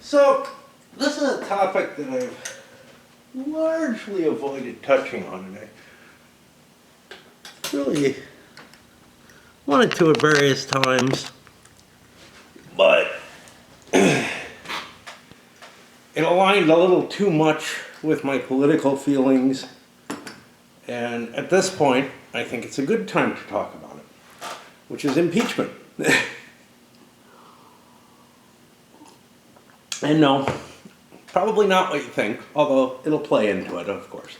So, this is a topic that I've largely avoided touching on, and I really wanted to at various times, but it aligned a little too much with my political feelings, and at this point, I think it's a good time to talk about it, which is impeachment. And no, probably not what you think, although it'll play into it, of course.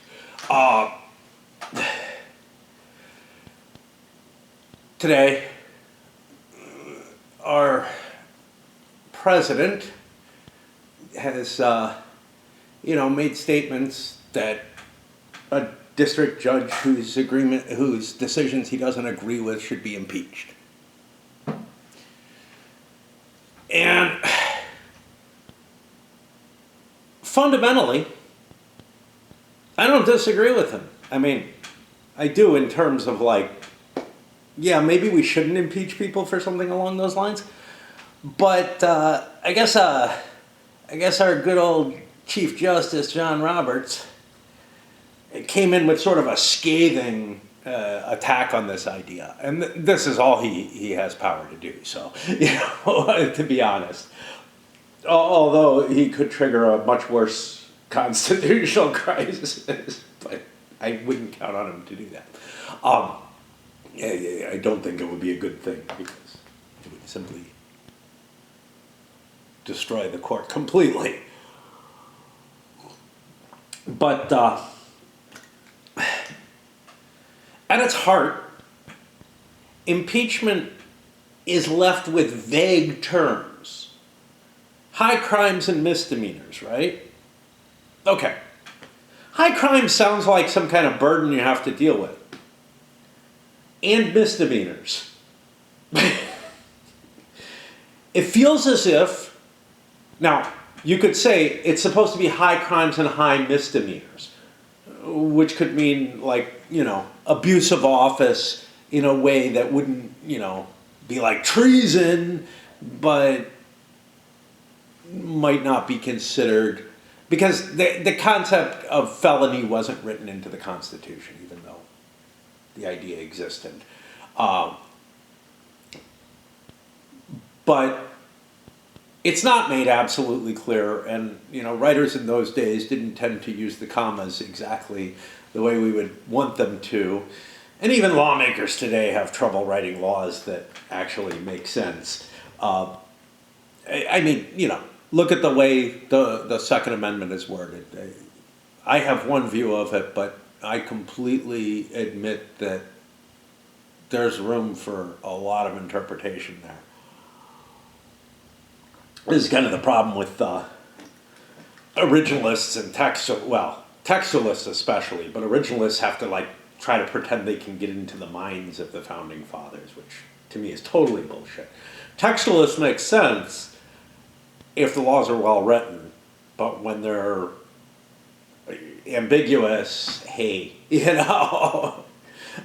Today, our president has, made statements that a district judge whose decisions he doesn't agree with should be impeached. And fundamentally, I don't disagree with him. I mean, I do in terms of yeah, maybe we shouldn't impeach people for something along those lines. But I guess our good old Chief Justice John Roberts came in with sort of a scathing attack on this idea, and this is all he has power to do. So, to be honest. Although he could trigger a much worse constitutional crisis, but I wouldn't count on him to do that. I don't think it would be a good thing because it would simply destroy the court completely. But at its heart, impeachment is left with vague terms. High crimes and misdemeanors, right? Okay. High crimes sounds like some kind of burden you have to deal with. And misdemeanors. It feels as if, now, you could say it's supposed to be high crimes and high misdemeanors, which could mean abuse of office in a way that wouldn't, be like treason, but might not be considered, because the concept of felony wasn't written into the Constitution, even though the idea existed. But it's not made absolutely clear, and writers in those days didn't tend to use the commas exactly the way we would want them to, and even lawmakers today have trouble writing laws that actually make sense. Look at the way the Second Amendment is worded. I have one view of it, but I completely admit that there's room for a lot of interpretation there. This is kind of the problem with originalists and textualists especially, but originalists have to try to pretend they can get into the minds of the Founding Fathers, which to me is totally bullshit. Textualists make sense if the laws are well written, but when they're ambiguous, hey,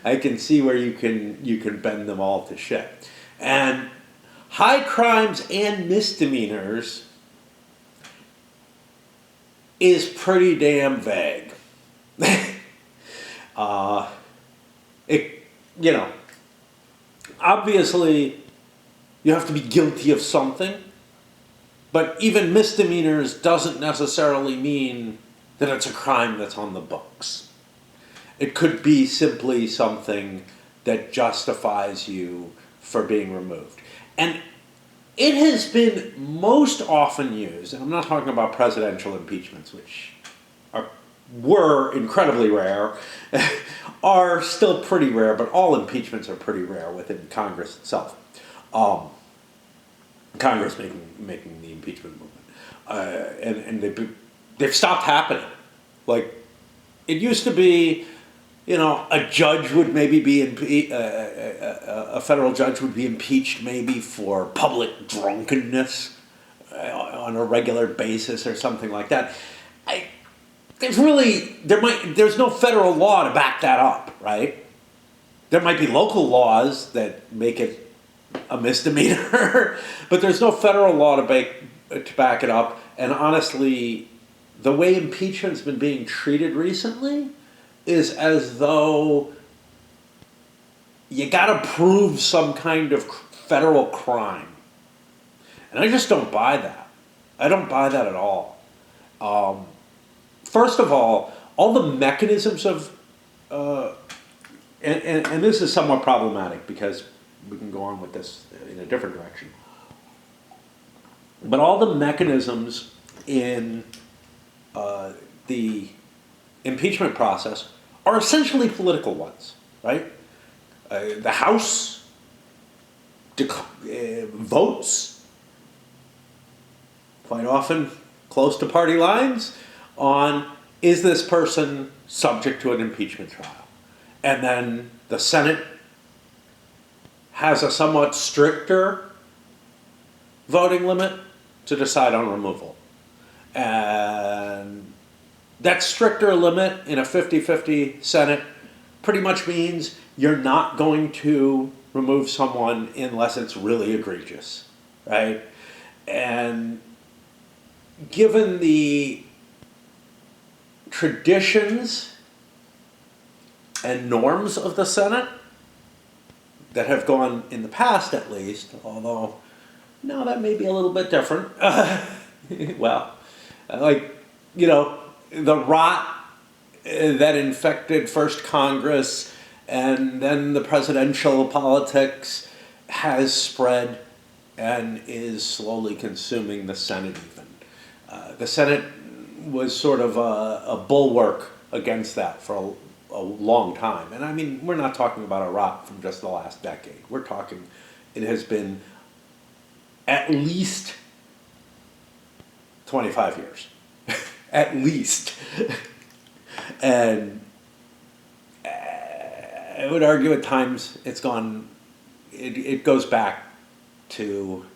I can see where you can bend them all to shit. And high crimes and misdemeanors is pretty damn vague. Obviously, you have to be guilty of something. But even misdemeanors doesn't necessarily mean that it's a crime that's on the books. It could be simply something that justifies you for being removed. And it has been most often used, and I'm not talking about presidential impeachments, which were incredibly rare, are still pretty rare, but all impeachments are pretty rare within Congress itself. Congress making the impeachment movement, and they've stopped happening. It used to be, a judge would maybe be a federal judge would be impeached maybe for public drunkenness on a regular basis or something like that. There's no federal law to back that up, right? There might be local laws that make it a misdemeanor, but there's no federal law to to back it up. And honestly, the way impeachment's been being treated recently is as though you got to prove some kind of federal crime. And I just don't buy that. I don't buy that at all. First of all the mechanisms of, and this is somewhat problematic because we can go on with this in a different direction. But all the mechanisms in the impeachment process are essentially political ones, right? The House votes, quite often close to party lines, on is this person subject to an impeachment trial? And then the Senate has a somewhat stricter voting limit to decide on removal. And that stricter limit in a 50-50 Senate pretty much means you're not going to remove someone unless it's really egregious, right? And given the traditions and norms of the Senate that have gone in the past, at least, although now that may be a little bit different. Well, like, the rot that infected first Congress and then the presidential politics has spread and is slowly consuming the Senate even. The Senate was sort of a bulwark against that for a long time. And I mean, we're not talking about a rot from just the last decade. We're talking, it has been at least 25 years. At least. And I would argue at times it goes back to,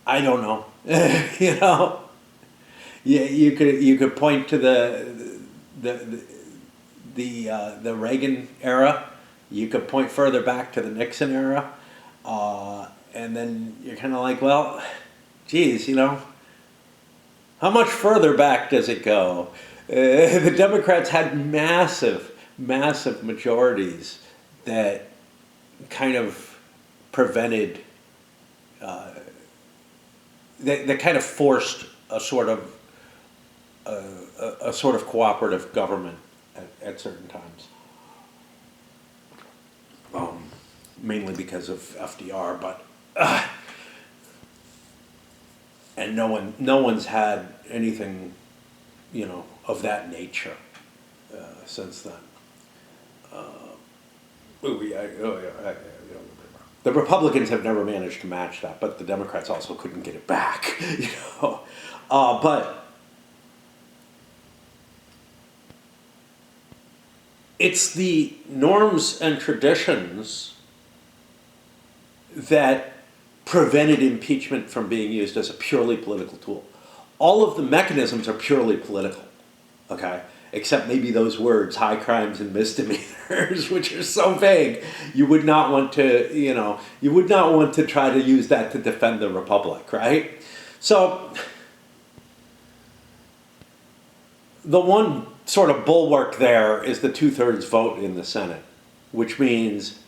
I don't know, Yeah, you could point to the Reagan era. You could point further back to the Nixon era, and then you're kind of like, well, geez, how much further back does it go? The Democrats had massive majorities that kind of prevented, that kind of forced a sort of cooperative government at certain times, mainly because of FDR, but and no one's had anything, of that nature since then. The Republicans have never managed to match that, but the Democrats also couldn't get it back, but. It's the norms and traditions that prevented impeachment from being used as a purely political tool. All of the mechanisms are purely political, okay? Except maybe those words, high crimes and misdemeanors, which are so vague. You would not want to, try to use that to defend the republic, right? So, the one sort of bulwark there is the 2/3 vote in the Senate, which means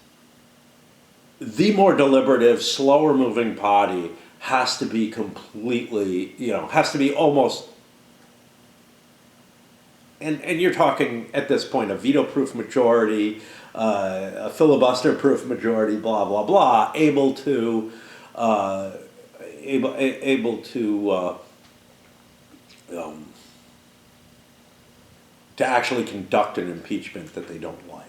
the more deliberative, slower moving body has to be completely, has to be almost, and you're talking at this point a veto-proof majority, a filibuster-proof majority, blah, blah, blah, able to actually conduct an impeachment that they don't like.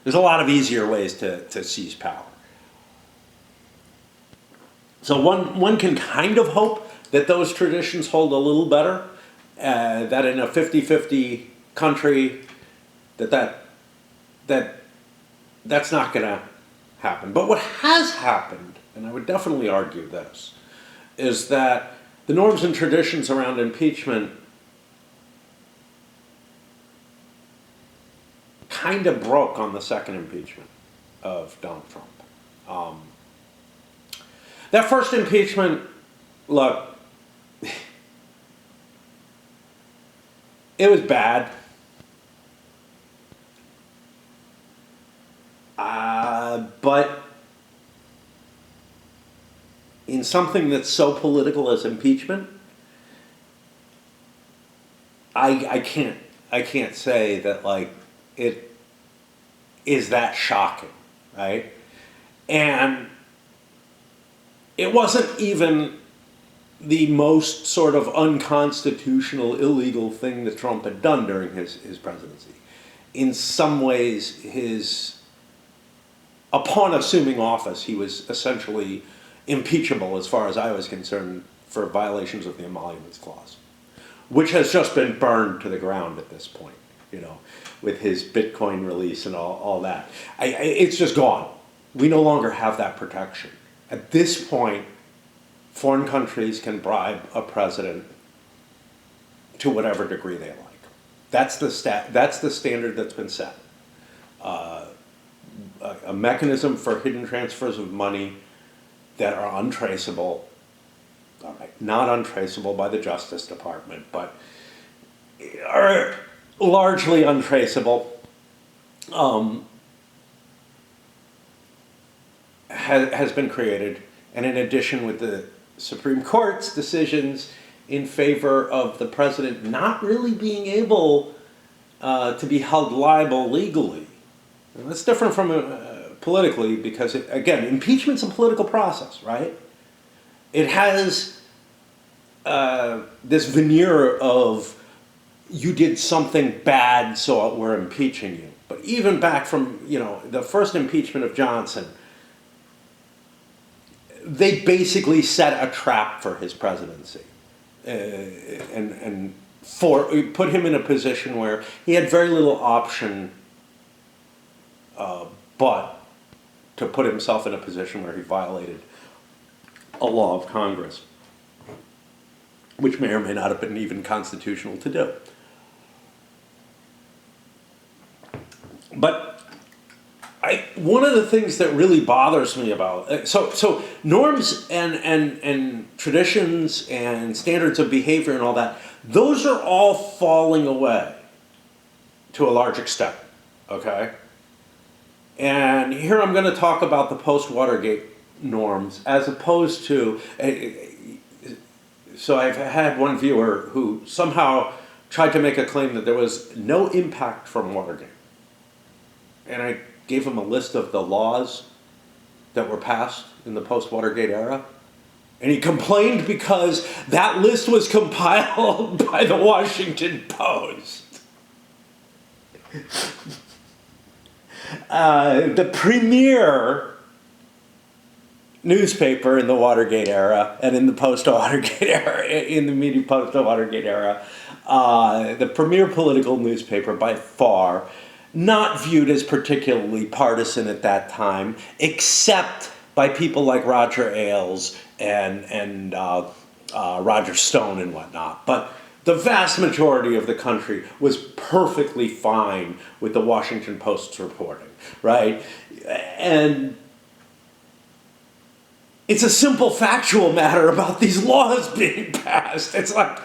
There's a lot of easier ways to seize power. So one can kind of hope that those traditions hold a little better, that in a 50-50 country that's not going to happen. But what has happened, and I would definitely argue this, is that the norms and traditions around impeachment kind of broke on the second impeachment of Donald Trump. That first impeachment look, it was bad. But in something that's so political as impeachment, I can't say that like it is that shocking, right? And it wasn't even the most sort of unconstitutional, illegal thing that Trump had done during his presidency. In some ways, upon assuming office, he was essentially impeachable as far as I was concerned for violations of the Emoluments Clause, which has just been burned to the ground at this point, with his Bitcoin release and all that. It's just gone. We no longer have that protection. At this point, foreign countries can bribe a president to whatever degree they like. That's the standard that's been set. A mechanism for hidden transfers of money that are untraceable, all right, not untraceable by the Justice Department, but are largely untraceable, has been created. And in addition, with the Supreme Court's decisions in favor of the president not really being able to be held liable legally. And that's different from politically because, again, impeachment's a political process, right? It has this veneer of you did something bad, so we're impeaching you. But even back from, the first impeachment of Johnson, they basically set a trap for his presidency and put him in a position where he had very little option but to put himself in a position where he violated a law of Congress, which may or may not have been even constitutional to do. But one of the things that really bothers me about so norms and traditions and standards of behavior and all that, those are all falling away to a large extent, okay? And here I'm going to talk about the post-Watergate norms as opposed to, so I've had one viewer who somehow tried to make a claim that there was no impact from Watergate. And I gave him a list of the laws that were passed in the post-Watergate era. And he complained because that list was compiled by the Washington Post. The premier newspaper in the Watergate era and in the post-Watergate era, in the immediate post-Watergate era, the premier political newspaper by far, not viewed as particularly partisan at that time, except by people like Roger Ailes and Roger Stone and whatnot. But the vast majority of the country was perfectly fine with the Washington Post's reporting, right? And it's a simple factual matter about these laws being passed. It's like,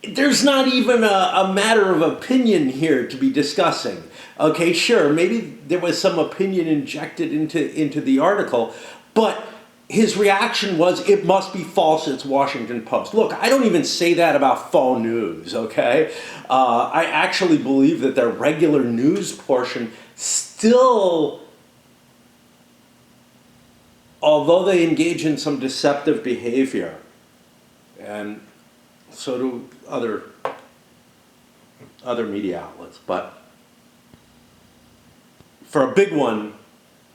there's not even a matter of opinion here to be discussing. Okay, sure, maybe there was some opinion injected into the article, but his reaction was, it must be false, it's Washington Post. Look, I don't even say that about faux news, okay? I actually believe that their regular news portion still, although they engage in some deceptive behavior, and so do other media outlets, but for a big one,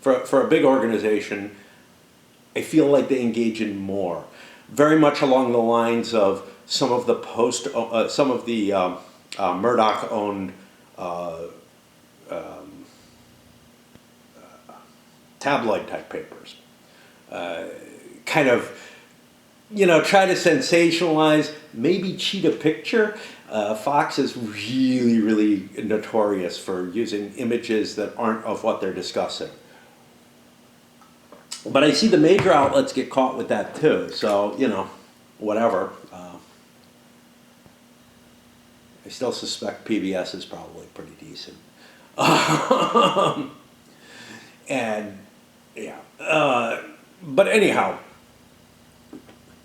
for a big organization, I feel like they engage in more, very much along the lines of some of the Murdoch-owned tabloid-type papers. Kind of, try to sensationalize, maybe cheat a picture. Fox is really, really notorious for using images that aren't of what they're discussing. But I see the major outlets get caught with that too. So, whatever. I still suspect PBS is probably pretty decent. And, yeah. But anyhow,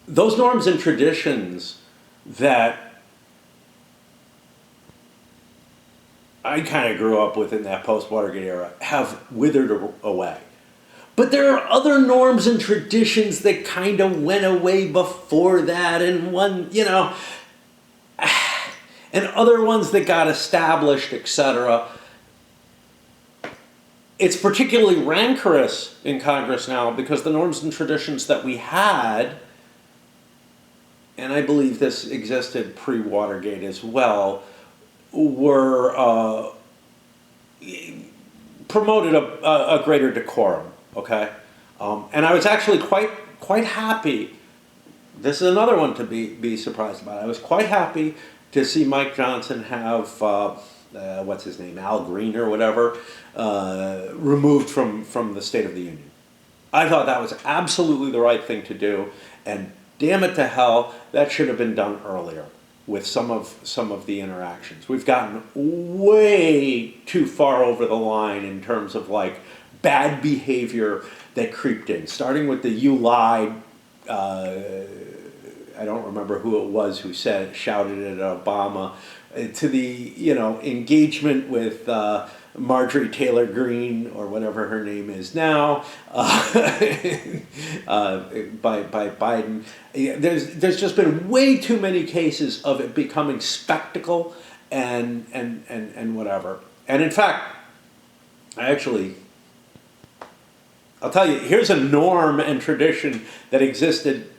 those norms and traditions that I kind of grew up with in that post-Watergate era have withered away. But there are other norms and traditions that kind of went away before that, and and other ones that got established, etc. It's particularly rancorous in Congress now because the norms and traditions that we had, and I believe this existed pre-Watergate as well, were promoted a greater decorum. Okay, and I was actually quite happy. This is another one to be surprised about. I was quite happy to see Mike Johnson have what's his name, Al Green or whatever, removed from the State of the Union. I thought that was absolutely the right thing to do, and damn it to hell, that should have been done earlier with some of the interactions. We've gotten way too far over the line in terms of like bad behavior that creeped in, starting with the "you lied." I don't remember who it was who shouted at Obama, to the engagement with Marjorie Taylor Greene or whatever her name is now by Biden. There's just been way too many cases of it becoming spectacle and whatever. And in fact, I'll tell you, here's a norm and tradition that existed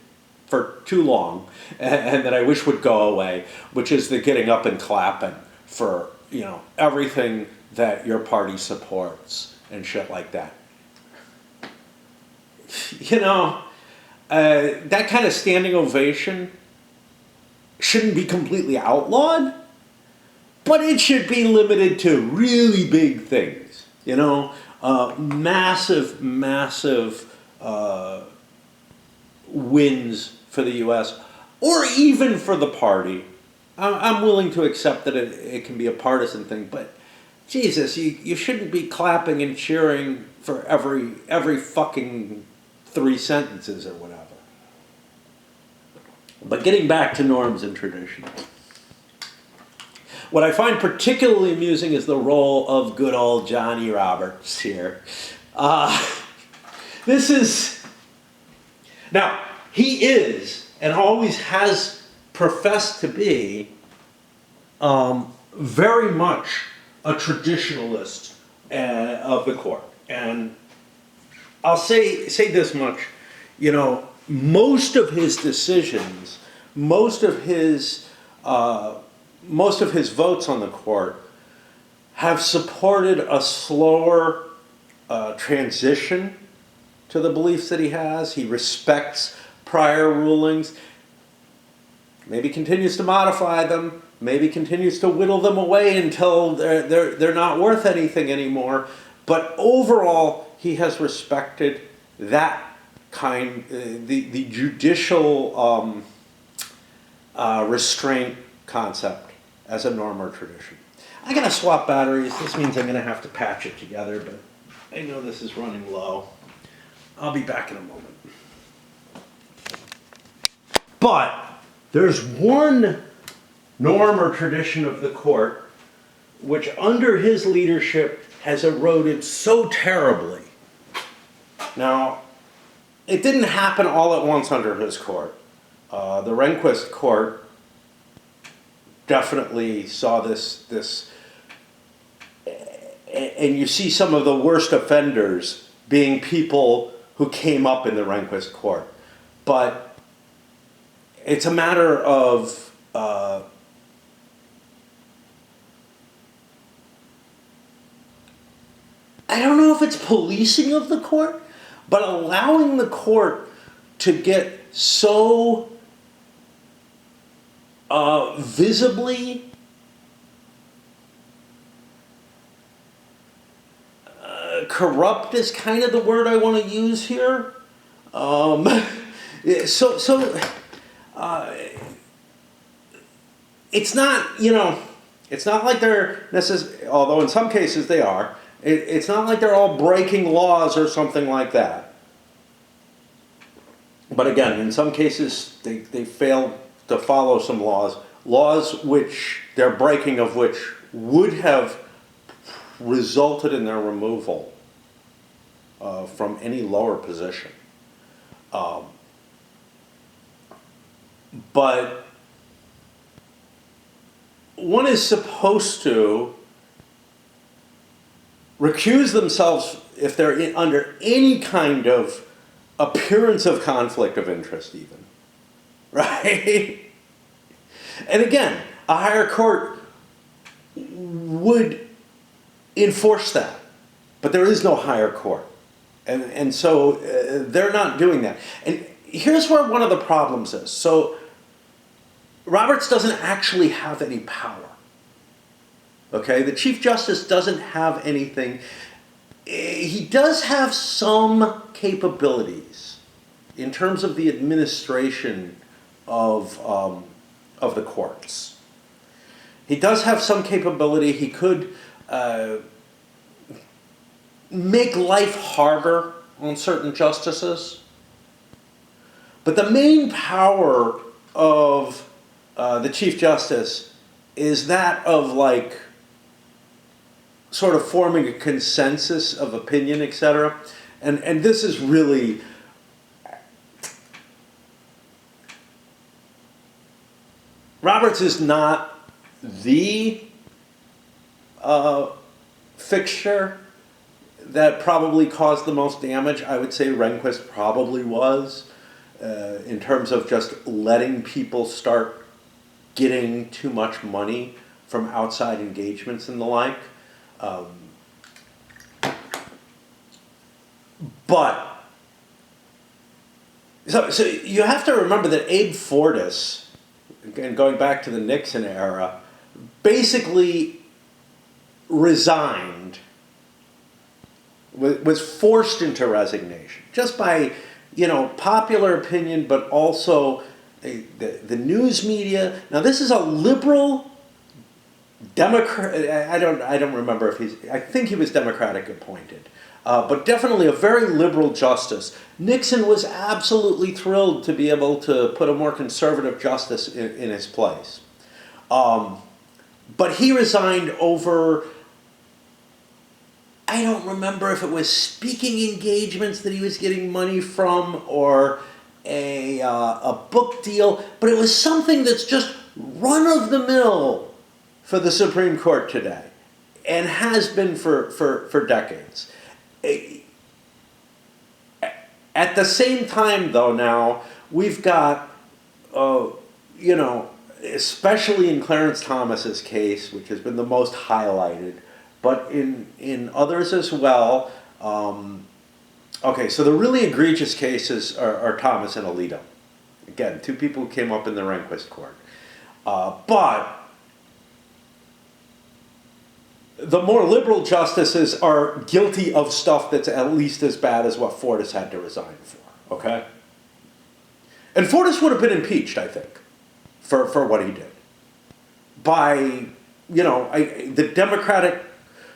for too long and that I wish would go away, which is the getting up and clapping for, everything that your party supports and shit like that. That kind of standing ovation shouldn't be completely outlawed, but it should be limited to really big things, massive wins for the U.S. or even for the party. I'm willing to accept that it can be a partisan thing, but Jesus, you shouldn't be clapping and cheering for every fucking 3 sentences or whatever. But getting back to norms and traditions. What I find particularly amusing is the role of good old Johnny Roberts here. Now, he is, and always has professed to be, very much a traditionalist of the court. And I'll say this much, most of his decisions, most of his votes on the court have supported a slower transition to the beliefs that he has. He respects prior rulings, maybe continues to modify them, maybe continues to whittle them away until they're not worth anything anymore. But overall, he has respected that kind, the judicial restraint concept as a norm or tradition. I gotta swap batteries. This means I'm gonna have to patch it together, but I know this is running low. I'll be back in a moment. But there's one norm or tradition of the court which under his leadership has eroded so terribly. Now, it didn't happen all at once under his court. The Rehnquist court definitely saw this, and you see some of the worst offenders being people who came up in the Rehnquist court. But it's a matter of I don't know if it's policing of the court, but allowing the court to get so visibly corrupt is kind of the word I want to use here. Um, so it's not, it's not like they're necessarily, although in some cases they are, it's not like they're all breaking laws or something like that. But again, in some cases they fail to follow some laws which their breaking of which would have resulted in their removal from any lower position. But one is supposed to recuse themselves if they're under any kind of appearance of conflict of interest even, right? And again, a higher court would enforce that, but there is no higher court. And so they're not doing that. And here's where one of the problems is. So Roberts doesn't actually have any power. Okay, the Chief Justice doesn't have anything. He does have some capabilities in terms of the administration of the courts. He does have some capability. He could make life harder on certain justices. But the main power of the Chief Justice is that of like sort of forming a consensus of opinion, etc. And this is really Roberts is not the fixture that probably caused the most damage. I would say Rehnquist probably was, in terms of just letting people start getting too much money from outside engagements and the like. But so you have to remember that Abe Fortas, again going back to the Nixon era, basically resigned, was forced into resignation just by popular opinion, but also the news media. Now this is a liberal Democrat. I don't remember if I think he was Democratic appointed, but definitely a very liberal justice. Nixon was absolutely thrilled to be able to put a more conservative justice in his place. But he resigned over, I don't remember if it was speaking engagements that he was getting money from or a book deal, but it was something that's just run-of-the-mill for the Supreme Court today, and has been for decades. At the same time, though, now, we've got, especially in Clarence Thomas's case, which has been the most highlighted, but in others as well. Okay, so the really egregious cases are Thomas and Alito. Again, two people who came up in the Rehnquist court. But the more liberal justices are guilty of stuff that's at least as bad as what Fortas had to resign for, okay? And Fortas would have been impeached, I think, for what he did. By, the Democratic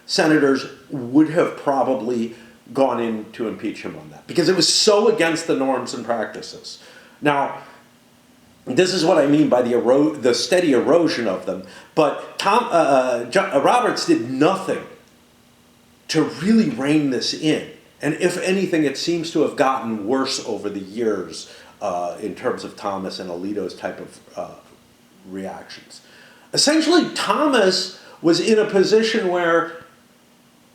senators would have probably gone in to impeach him on that, because it was so against the norms and practices. Now, this is what I mean by the steady erosion of them. But Roberts did nothing to really rein this in. And if anything, it seems to have gotten worse over the years in terms of Thomas and Alito's type of reactions. Essentially, Thomas was in a position where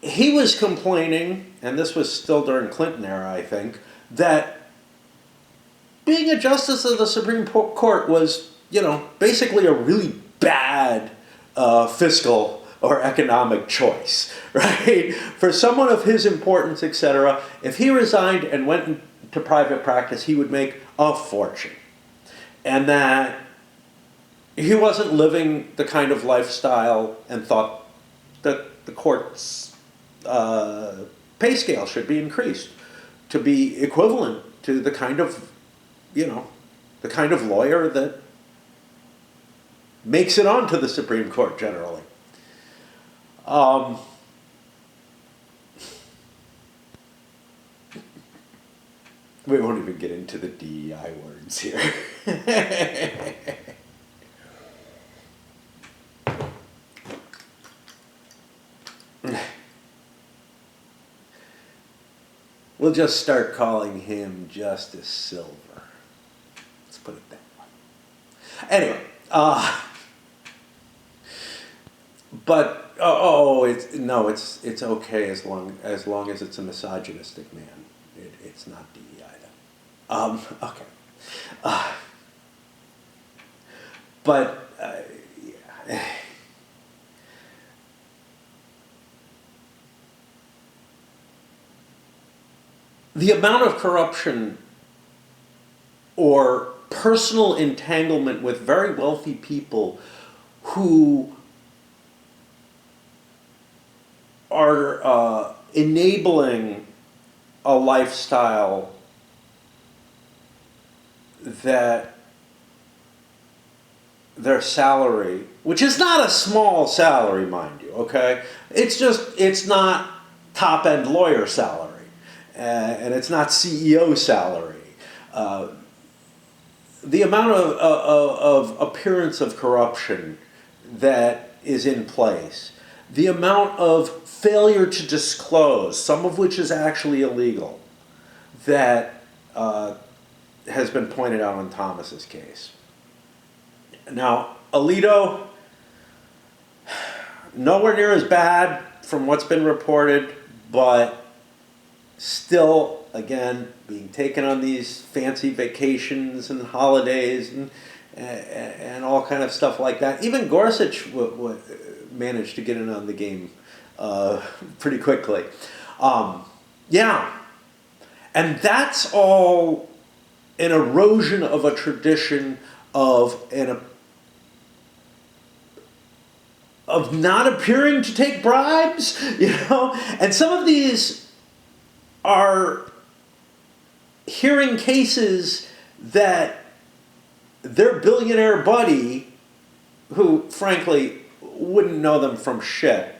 he was complaining, and this was still during Clinton era, I think, that being a justice of the Supreme Court was, basically a really bad fiscal or economic choice, right? For someone of his importance, etc., if he resigned and went into private practice, he would make a fortune. And that he wasn't living the kind of lifestyle and thought that the court's pay scale should be increased to be equivalent to the kind of, the kind of lawyer that makes it onto the Supreme Court generally. We won't even get into the DEI words here. We'll just start calling him Justice Silver. Let's put it that way. Anyway, but it's okay as long as it's a misogynistic man. It's not DEI then. Okay. But yeah. The amount of corruption or personal entanglement with very wealthy people who are enabling a lifestyle that their salary, which is not a small salary, mind you, okay? It's not top-end lawyer salary. And it's not CEO salary. The amount of appearance of corruption that is in place, the amount of failure to disclose, some of which is actually illegal, that has been pointed out in Thomas's case. Now, Alito, nowhere near as bad from what's been reported, but still, again, being taken on these fancy vacations and holidays and all kind of stuff like that. Even Gorsuch managed to get in on the game pretty quickly. Yeah. And that's all an erosion of a tradition of not appearing to take bribes, And some of these are hearing cases that their billionaire buddy, who frankly wouldn't know them from shit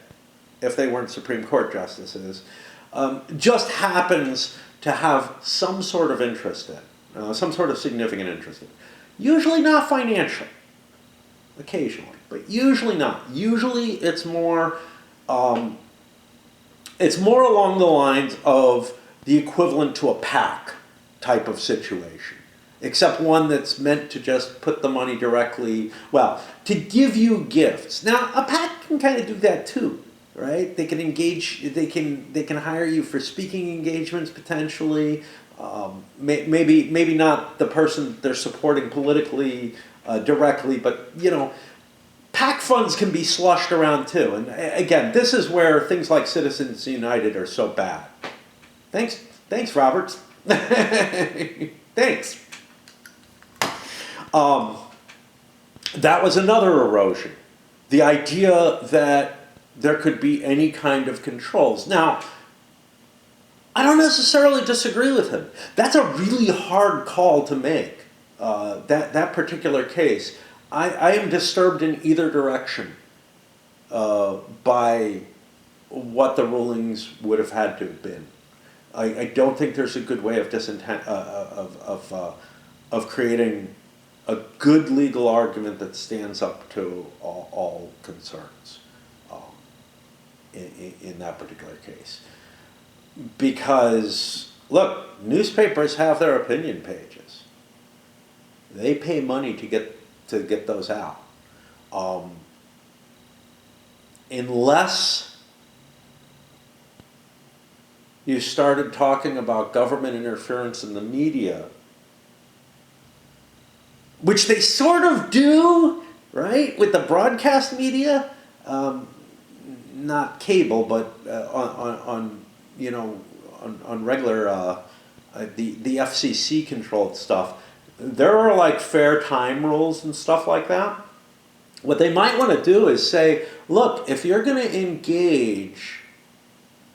if they weren't Supreme Court justices, just happens to have some sort of interest in, some sort of significant interest in. Usually not financial, occasionally, but usually not. Usually it's more along the lines of the equivalent to a PAC type of situation, except one that's meant to just put the money directly, to give you gifts. Now, a PAC can kind of do that too, right? They can engage, they can hire you for speaking engagements potentially, maybe not the person they're supporting politically directly, but PAC funds can be slushed around too. And again, this is where things like Citizens United are so bad. Thanks, Roberts. Thanks. That was another erosion. The idea that there could be any kind of controls. Now, I don't necessarily disagree with him. That's a really hard call to make, that particular case. I am disturbed in either direction by what the rulings would have had to have been. I don't think there's a good way of creating a good legal argument that stands up to all concerns in that particular case. Because, look, newspapers have their opinion pages. They pay money to get those out. Unless you started talking about government interference in the media, which they sort of do, right, with the broadcast media, not cable, but on regular the FCC controlled stuff. There are like fair time rules and stuff like that. What they might want to do is say, look, if you're going to engage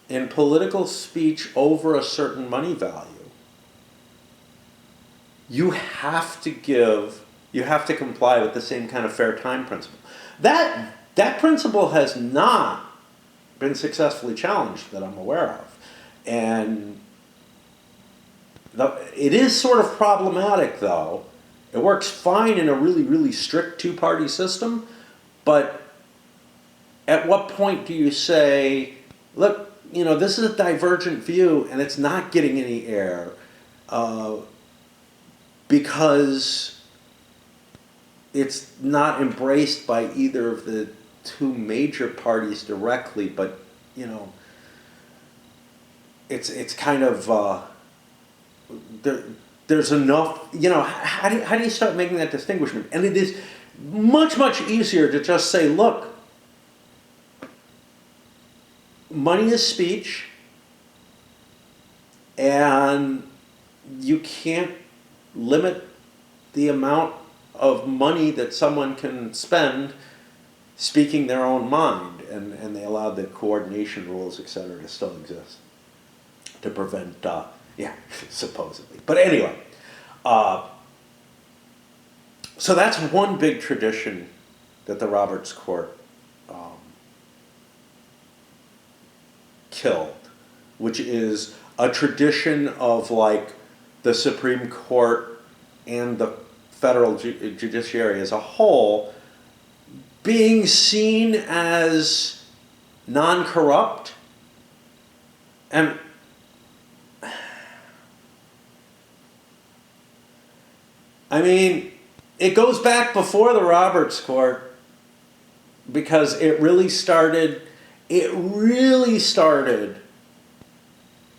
in political speech over a certain money value, you have to comply with the same kind of fair time principle. That principle has not been successfully challenged that I'm aware of. And it is sort of problematic, though. It works fine in a really, really strict two-party system, but at what point do you say, look, this is a divergent view and it's not getting any air because it's not embraced by either of the two major parties directly, but it's kind of there's enough. How do you start making that distinguishment? And it is much, much easier to just say, look, money is speech, and you can't limit the amount of money that someone can spend speaking their own mind, and they allow the coordination rules, et cetera, to still exist to prevent, supposedly. But anyway, so that's one big tradition that the Roberts Court killed, which is a tradition of like the Supreme Court and the federal judiciary as a whole being seen as non-corrupt. And I mean, it goes back before the Roberts Court, because it really started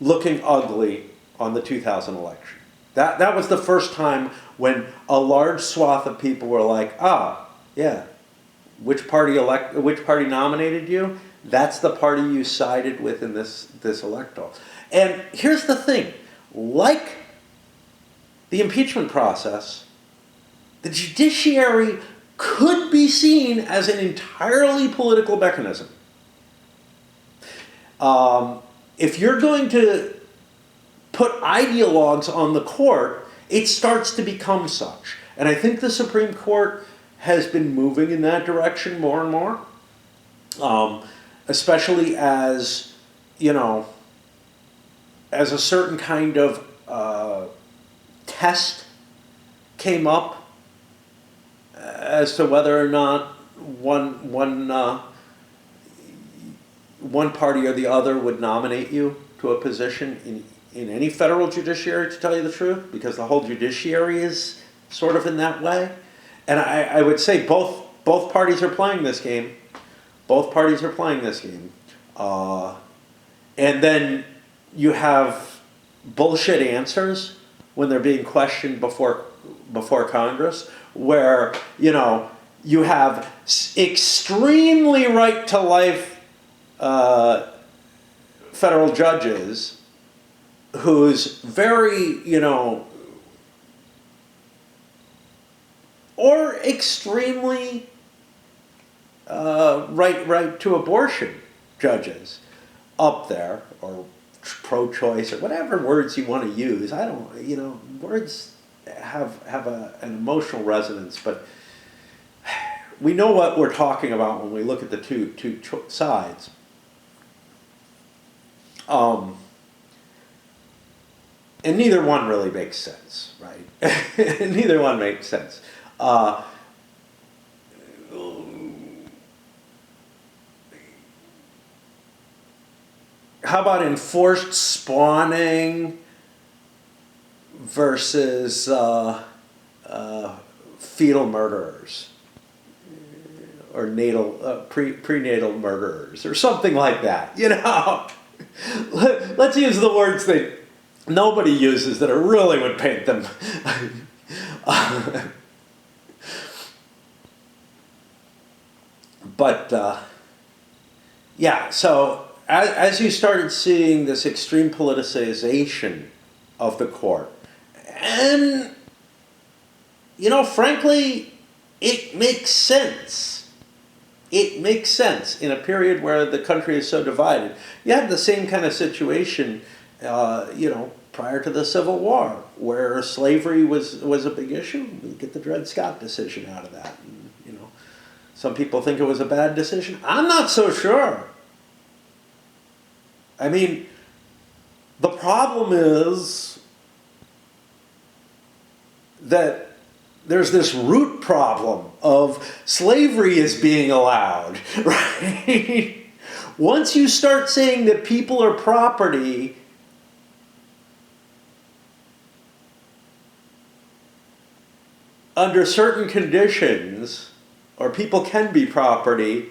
looking ugly on the 2000 election. That was the first time when a large swath of people were like, yeah, which party nominated you? That's the party you sided with in this electoral. And here's the thing, like the impeachment process, the judiciary could be seen as an entirely political mechanism. If you're going to put ideologues on the court, it starts to become such. And I think the Supreme Court has been moving in that direction more and more, especially as, as a certain kind of test came up as to whether or not one party or the other would nominate you to a position in any federal judiciary, to tell you the truth, because the whole judiciary is sort of in that way. And I would say both parties are playing this game. Both parties are playing this game. And then you have bullshit answers when they're being questioned before Congress, where, you have extremely right-to-life federal judges who's very, or extremely right to abortion judges up there, or pro-choice, or whatever words you want to use. I don't, words have an emotional resonance, but we know what we're talking about when we look at the two sides. And neither one really makes sense, right? Neither one makes sense. How about enforced spawning versus fetal murderers, or prenatal murderers, or something like that? Let's use the words that nobody uses that really would paint them. But yeah, so as you started seeing this extreme politicization of the court, and frankly, it makes sense. It makes sense in a period where the country is so divided. You have the same kind of situation, prior to the Civil War, where slavery was a big issue. We get the Dred Scott decision out of that. And, some people think it was a bad decision. I'm not so sure. I mean, the problem is that there's this root problem of slavery is being allowed, right? Once you start saying that people are property, under certain conditions, or people can be property,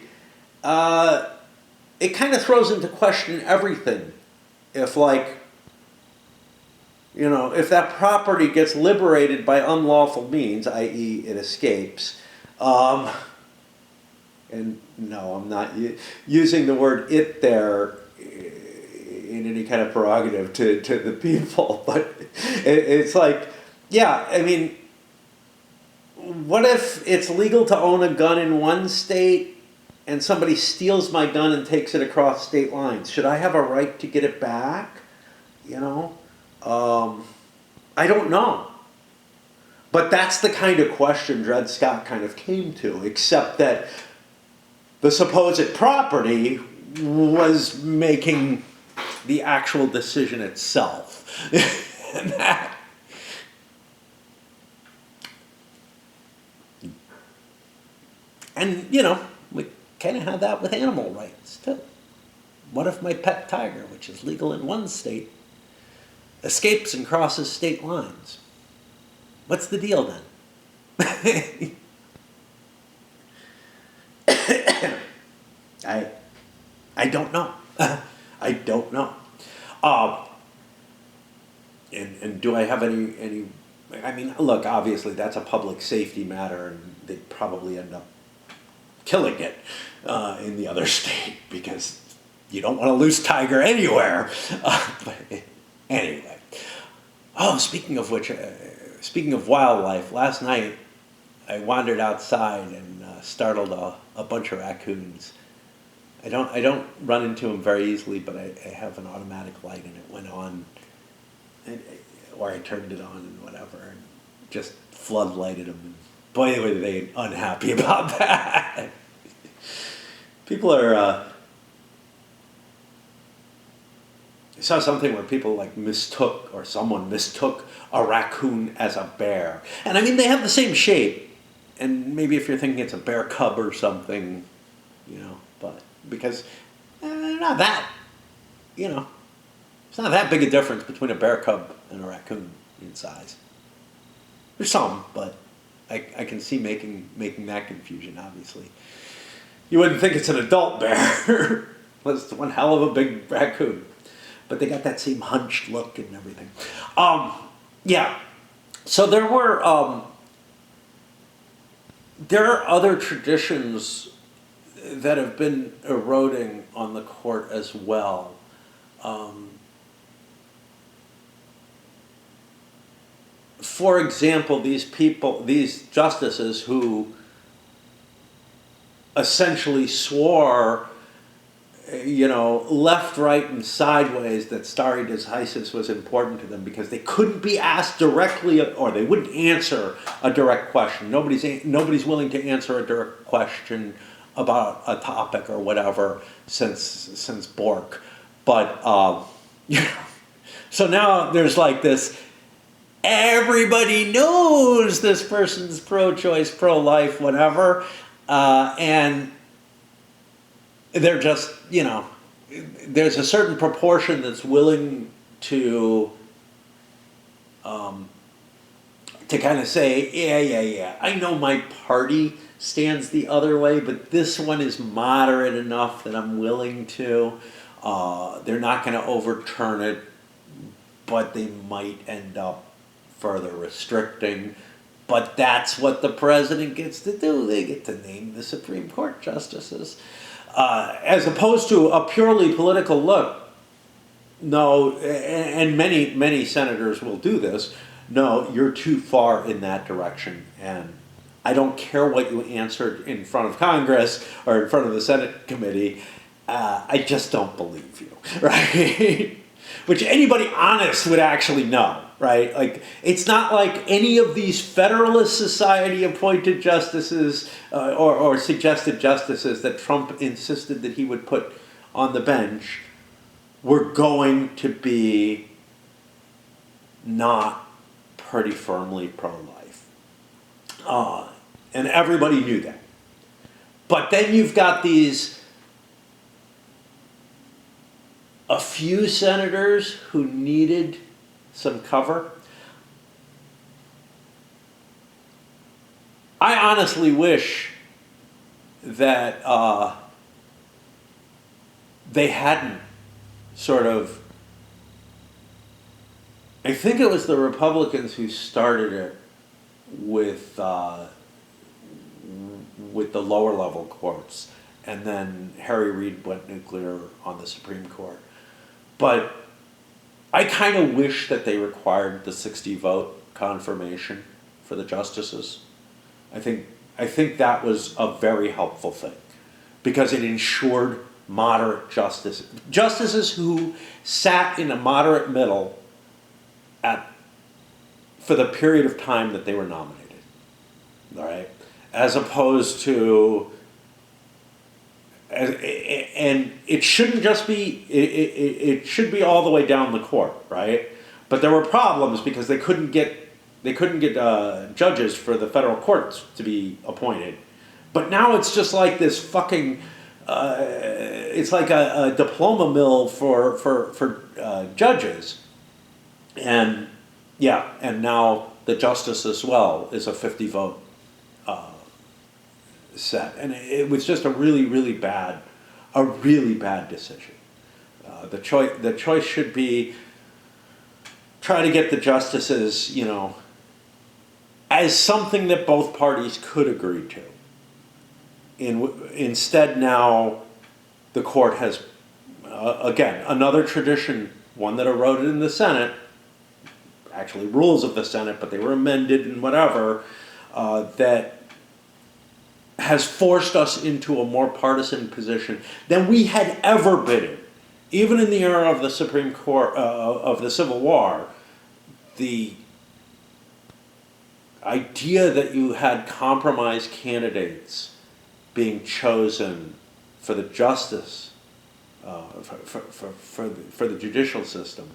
it kind of throws into question everything. If if that property gets liberated by unlawful means, i.e. it escapes, and no, I'm not using the word "it" there in any kind of prerogative to the people, but it's like, yeah, I mean, what if it's legal to own a gun in one state and somebody steals my gun and takes it across state lines? Should I have a right to get it back? I don't know. But that's the kind of question Dred Scott kind of came to, except that the supposed property was making the actual decision itself. And, we kind of have that with animal rights, too. What if my pet tiger, which is legal in one state, escapes and crosses state lines? What's the deal then? I don't know. I don't know. And do I have any? I mean, look, obviously that's a public safety matter, and they'd probably end up killing it in the other state, because you don't want to lose tiger anywhere. But anyway. Oh, speaking of which, speaking of wildlife, last night I wandered outside and startled a bunch of raccoons. I don't run into them very easily, but I have an automatic light and it went on, or I turned it on and whatever, and just floodlighted them. And boy, were they unhappy about that. People are. I saw something where people someone mistook a raccoon as a bear. And I mean, they have the same shape. And maybe if you're thinking it's a bear cub or something, but because they're not that, it's not that big a difference between a bear cub and a raccoon in size. There's some, but I can see making that confusion, obviously. You wouldn't think it's an adult bear. It's one hell of a big raccoon. But they got that same hunched look and everything. Yeah. So there are other traditions that have been eroding on the court as well. For example, these justices who essentially swore, left, right, and sideways that stare decisis was important to them because they couldn't be asked directly, or they wouldn't answer a direct question. Nobody's willing to answer a direct question about a topic or whatever since Bork. But so now there's like this. Everybody knows this person's pro-choice, pro-life, whatever, and they're just, there's a certain proportion that's willing to kind of say, yeah, I know my party stands the other way, but this one is moderate enough that I'm willing to. They're not going to overturn it, but they might end up further restricting. But that's what the president gets to do. They get to name the Supreme Court justices. As opposed to a purely political look. No, and many senators will do this. No, you're too far in that direction, and I don't care what you answered in front of Congress or in front of the Senate committee. I just don't believe you, right? which anybody honest would actually know, right? Like, it's not like any of these Federalist Society appointed justices or suggested justices that Trump insisted that he would put on the bench were going to be not pretty firmly pro-life. And everybody knew that. But then you've got a few senators who needed some cover. I honestly wish that they hadn't sort of, I think it was the Republicans who started it with the lower level courts, and then Harry Reid went nuclear on the Supreme Court. But I kind of wish that they required the 60 vote confirmation for the justices. I think that was a very helpful thing, because it ensured moderate justices who sat in a moderate middle for the period of time that they were nominated, all right, as opposed to, and it shouldn't just be, it should be all the way down the court, right? But there were problems because they couldn't get judges for the federal courts to be appointed. But now it's just like this fucking, it's like a diploma mill for judges. And yeah, and now the justice as well is a 50 vote set. And it was just a really bad decision. The choice should be try to get the justices, as something that both parties could agree to. Instead, now the court has, again, another tradition, one that eroded in the Senate, actually rules of the Senate, but they were amended and whatever, that has forced us into a more partisan position than we had ever been in. Even in the era of the Supreme Court, of the Civil War, the idea that you had compromise candidates being chosen for the justice, for the judicial system,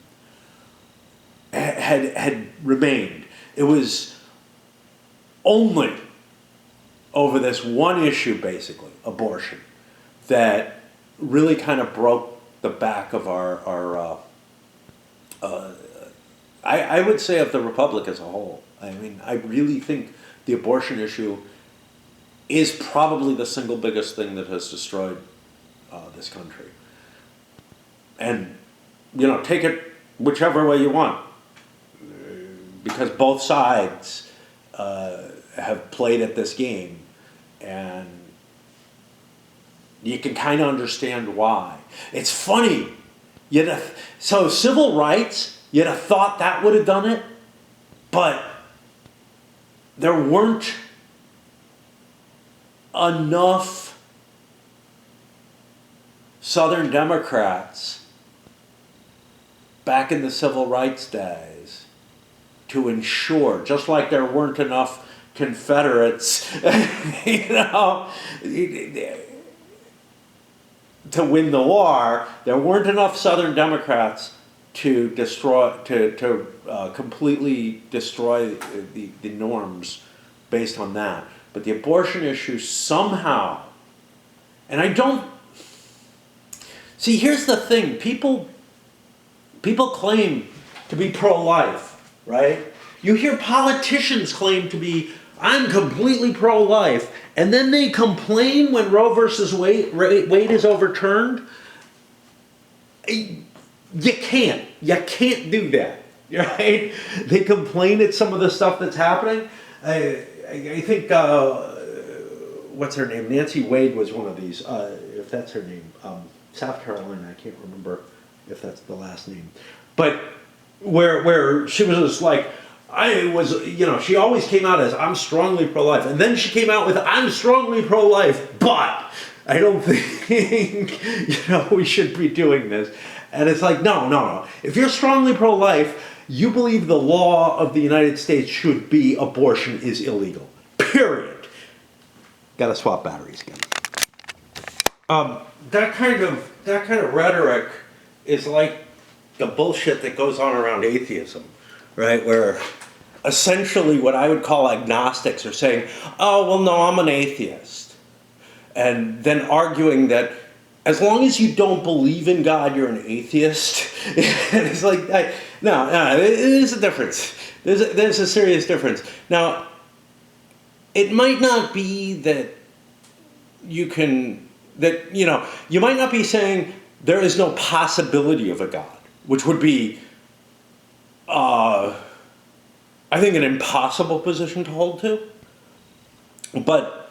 had remained. It was only over this one issue, basically, abortion, that really kind of broke the back of our I would say of the Republic as a whole. I mean, I really think the abortion issue is probably the single biggest thing that has destroyed this country. And, take it whichever way you want, because both sides have played at this game, and you can kind of understand why. It's funny. So civil rights, you'd have thought that would have done it, but there weren't enough Southern Democrats back in the civil rights days to ensure, just like there weren't enough Confederates, to win the war, there weren't enough Southern Democrats to completely destroy the norms based on that. But the abortion issue somehow, and I don't see. Here's the thing: people claim to be pro-life, right? You hear politicians claim to be, I'm completely pro-life, and then they complain when Roe versus Wade is overturned. You can't do that, right? They complain at some of the stuff that's happening. I think, what's her name? Nancy Wade was one of these, if that's her name. South Carolina, I can't remember if that's the last name. But where she was just like, she always came out as, I'm strongly pro-life. And then she came out with, I'm strongly pro-life, but I don't think, we should be doing this. And it's like, no. If you're strongly pro-life, you believe the law of the United States should be abortion is illegal. Period. Gotta swap batteries again. That kind of rhetoric is like the bullshit that goes on around atheism, right? Where essentially what I would call agnostics are saying, oh, well, no, I'm an atheist. And then arguing that as long as you don't believe in God, you're an atheist. And it's like, no, there's a difference. There's a serious difference. Now, it might not be that you might not be saying there is no possibility of a God, which would be, I think, an impossible position to hold to. But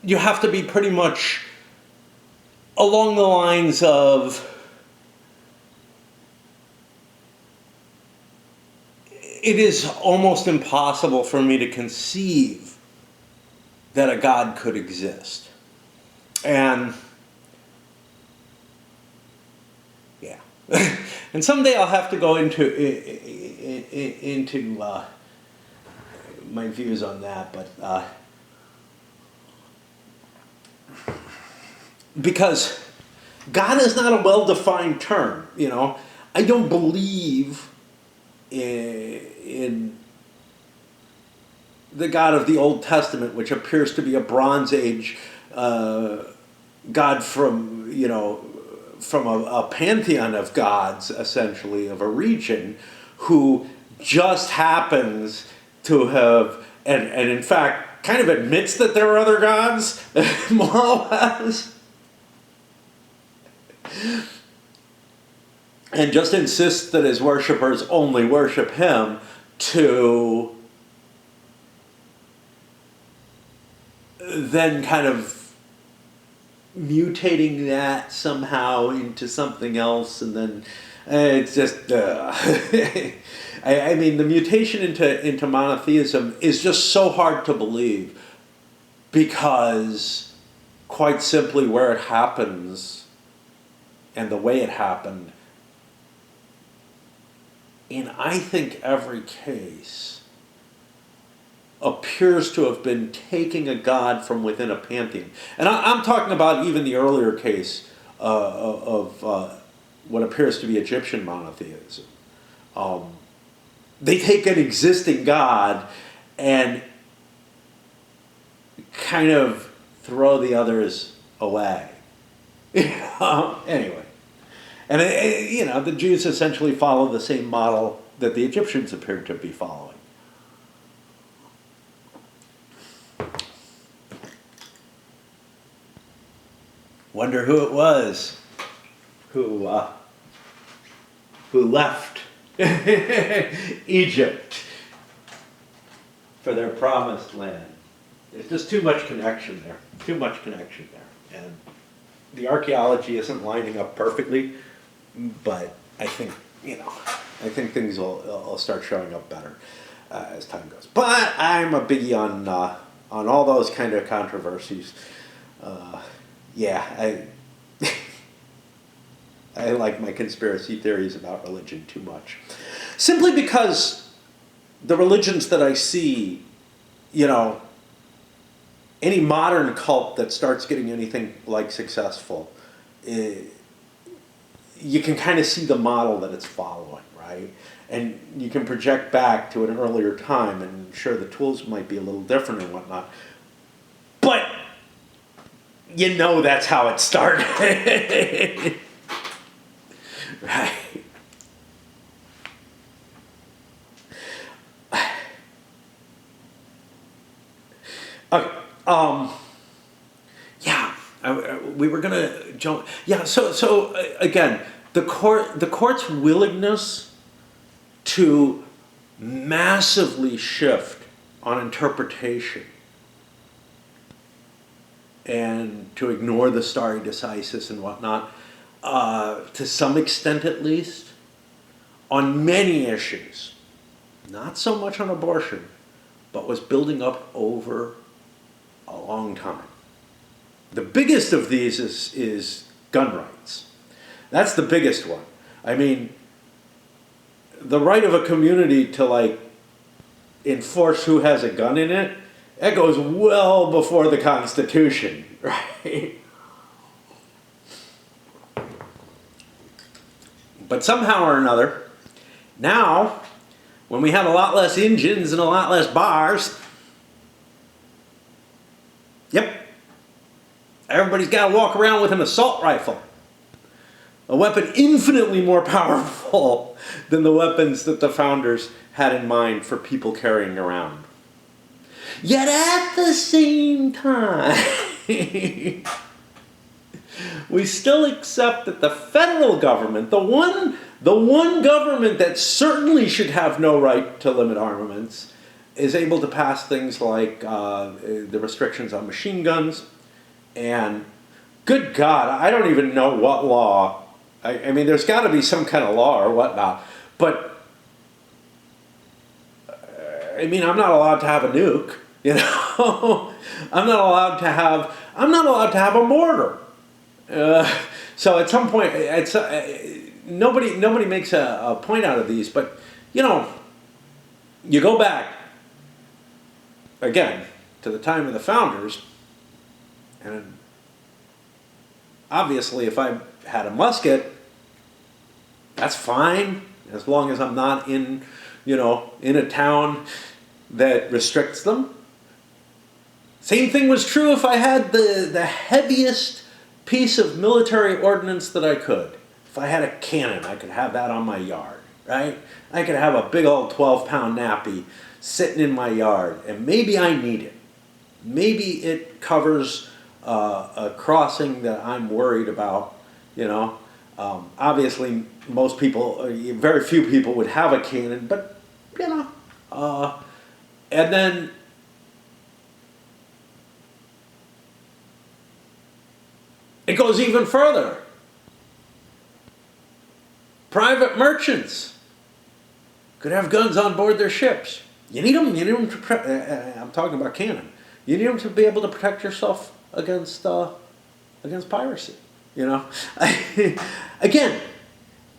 you have to be pretty much along the lines of, it is almost impossible for me to conceive that a God could exist. And yeah, and someday I'll have to go into my views on that, but because God is not a well-defined term, I don't believe in the God of the Old Testament, which appears to be a Bronze Age God from a pantheon of gods, essentially, of a region, who just happens to have, and in fact, kind of admits that there are other gods, more or less, and just insists that his worshippers only worship him, to then kind of mutating that somehow into something else, and then it's just I mean, the mutation into monotheism is just so hard to believe, because quite simply where it happens and the way it happened, in I think every case, appears to have been taking a god from within a pantheon. And I'm talking about even the earlier case of what appears to be Egyptian monotheism. They take an existing god and kind of throw the others away. Anyway. And the Jews essentially follow the same model that the Egyptians appeared to be following. Wonder who it was who left Egypt for their promised land. There's just too much connection there. And the archaeology isn't lining up perfectly, but I think things will start showing up better as time goes. But I'm a biggie on all those kind of controversies. I like my conspiracy theories about religion too much. Simply because the religions that I see, any modern cult that starts getting anything like successful, you can kind of see the model that it's following, right? And you can project back to an earlier time, and sure, the tools might be a little different and whatnot, but that's how it started. Right. Okay. We were gonna jump. Yeah. So again, the court's willingness to massively shift on interpretation and to ignore the stare decisis and whatnot, to some extent at least, on many issues, not so much on abortion, but was building up over a long time. The biggest of these is gun rights. That's the biggest one. I mean, the right of a community to like enforce who has a gun in it, that goes well before the Constitution, right? But somehow or another, now, when we have a lot less engines and a lot less bars, yep, everybody's got to walk around with an assault rifle. A weapon infinitely more powerful than the weapons that the founders had in mind for people carrying around. Yet at the same time, we still accept that the federal government, the one government that certainly should have no right to limit armaments, is able to pass things like the restrictions on machine guns. And good God, I don't even know what law. I mean, there's got to be some kind of law or whatnot. But, I mean, I'm not allowed to have a nuke, you know? I'm not allowed to have a mortar. So at some point, it's nobody makes a point out of these, but you know, you go back again to the time of the founders, and obviously, if I had a musket, that's fine as long as I'm not in a town that restricts them. Same thing was true if I had the heaviest piece of military ordnance that I could. If I had a cannon, I could have that on my yard, right? I could have a big old 12-pound nappy sitting in my yard, and maybe I need it. Maybe it covers a crossing that I'm worried about, you know. Obviously, most people, very few people would have a cannon, but, you know. And then it goes even further. Private merchants could have guns on board their ships. You need them to I'm talking about cannon. You need them to be able to protect yourself against piracy, you know. Again,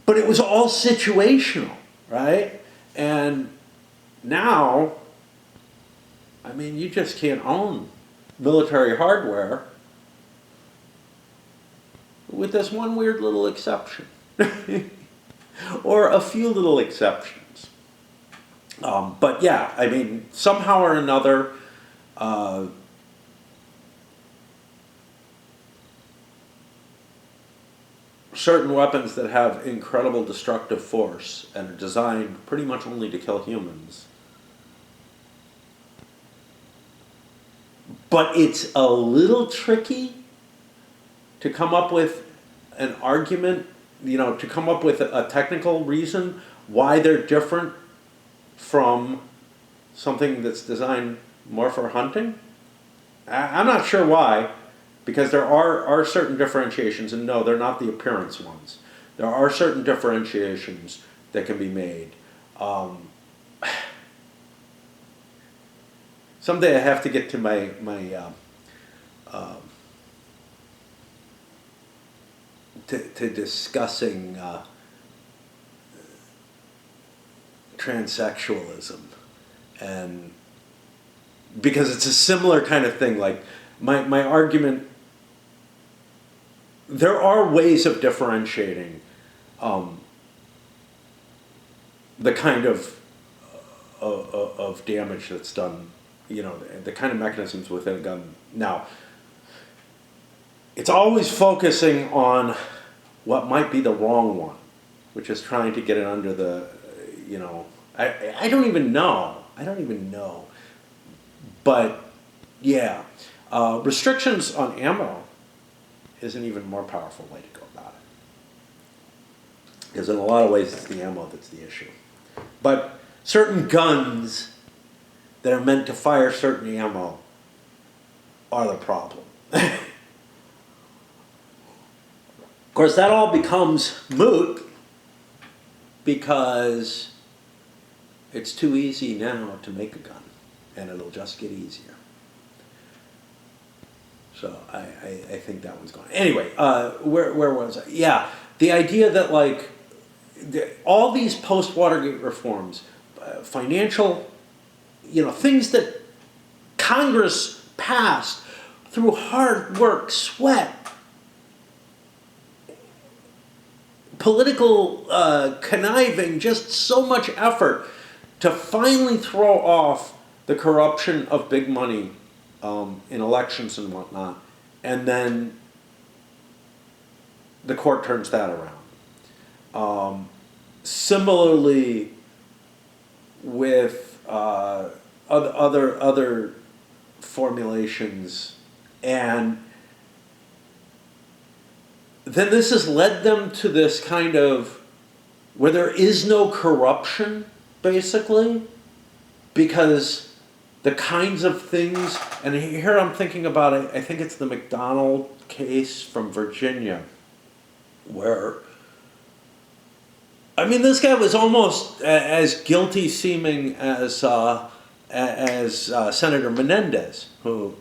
but it was all situational, right? And now, I mean, you just can't own military hardware with this one weird little exception. Or a few little exceptions. But yeah, I mean, somehow or another, certain weapons that have incredible destructive force and are designed pretty much only to kill humans. But it's a little tricky to come up with an argument, you know, to come up with a technical reason why they're different from something that's designed more for hunting. I'm not sure why, because there are certain differentiations, and no, they're not the appearance ones. There are certain differentiations that can be made. Someday I have to get to my to discussing transsexualism, and because it's a similar kind of thing. Like my argument, there are ways of differentiating the kind of damage that's done, you know, the kind of mechanisms within a gun. Now, it's always focusing on what might be the wrong one, which is trying to get it under the, you know, I don't even know. But yeah, restrictions on ammo is an even more powerful way to go about it. Because in a lot of ways it's the ammo that's the issue. But certain guns that are meant to fire certain ammo are the problem. Of course, that all becomes moot because it's too easy now to make a gun, and it'll just get easier. So I think that one's gone. Anyway, where was I? Yeah, the idea that like all these post-Watergate reforms, financial, things that Congress passed through hard work, sweat, political conniving, just so much effort to finally throw off the corruption of big money in elections and whatnot, and then the court turns that around. Similarly, with other formulations, and then this has led them to this kind of where there is no corruption, basically, because the kinds of things, and here I'm thinking about it, I think it's the McDonald case from Virginia, where, I mean, this guy was almost as guilty seeming as Senator Menendez, who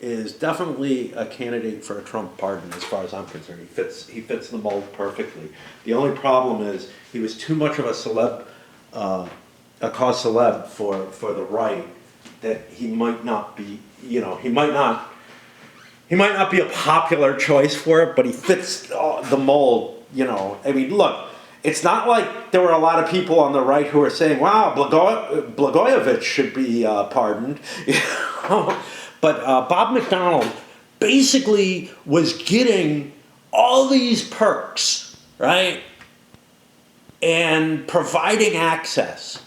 is definitely a candidate for a Trump pardon as far as I'm concerned. He fits the mold perfectly. The only problem is he was too much of a celeb, a cause celeb for the right, that he might not be, he might not be a popular choice for it, but he fits the mold, I mean, look, it's not like there were a lot of people on the right who were saying, wow, Blagojevich should be pardoned. But Bob McDonald basically was getting all these perks, right? And providing access.